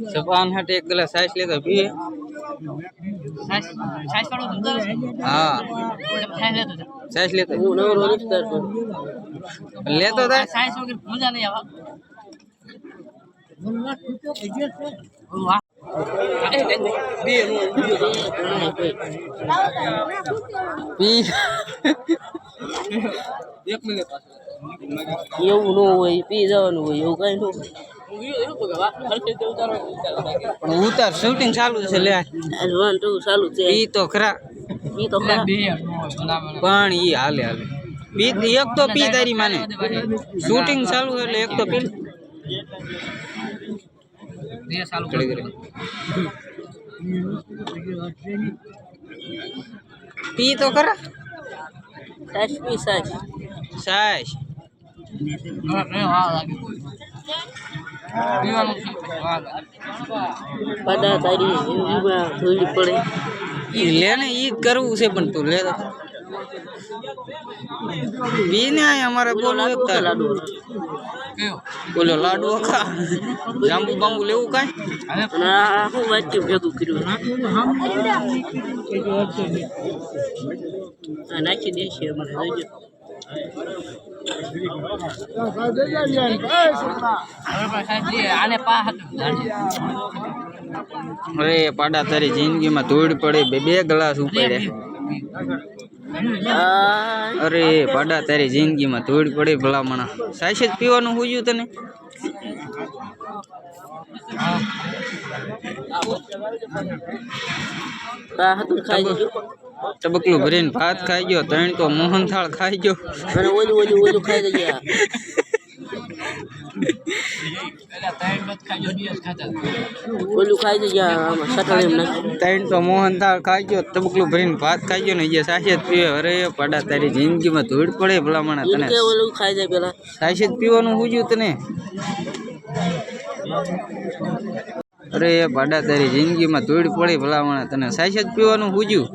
सपान हट एक गिलास साइज ले तो पिए हाँ साइज ले तो ले तो था पी એવું ન હોય પી જવાનું હોય એવું કઈ ન ઉતાર શૂટિંગ ચાલુ છે લે 1 2 ચાલુ છે ઈ તો ખરા પણ ઈ હાલે હાલે બી એક તો પી તારી માને શૂટિંગ ચાલુ એટલે એક તો પી દે ચાલુ કરી દે પી તો ખરા સાચ પી સાચ સાચ pada tadi juga thuli pade ઈ લે ને ઈ કરવું છે પણ તું લે બીને અમારે બોલો એકતા લાડુ બોલો લાડુ ખા જાંબુ બાંબુ લેવું કાઈ ના હું વાચ્યું ભેગું કર્યું આ નાખી દેશે અમારે જોજો અરે પાડા તારી જિંદગીમાં ધૂળ પડે બે ગ્લાસ ઉપાડે અરે પાડા તારી જિંદગીમાં ધૂળ પડે ભલામણા સાચે જ પીવાનું હોયું તને ટબકલું ભરીને ભાત ખાઈ ગયો ત્રણ તો મોહનથાળ ખાઈ ગયો અને ઓલું ખાઈ ગયા ઓલું ખાઈ ગયા આમાં સટળ એમ નાખી ત્રણ તો મોહનથાળ ખાઈ ગયો ટબકલું ભરીને ભાત ખાઈ ગયો ને જે સાચે જ પીવે અરે પાડા તારી જિંદગીમાં ધૂળ પડે ભલામણા તને ઓલું ખાઈ જાય પેલા સાચે જ પીવાનું હોયું તને અરે પાડા તારી જિંદગીમાં ધૂળ પડે ભલામણા તને સાચે જ પીવાનું હોયું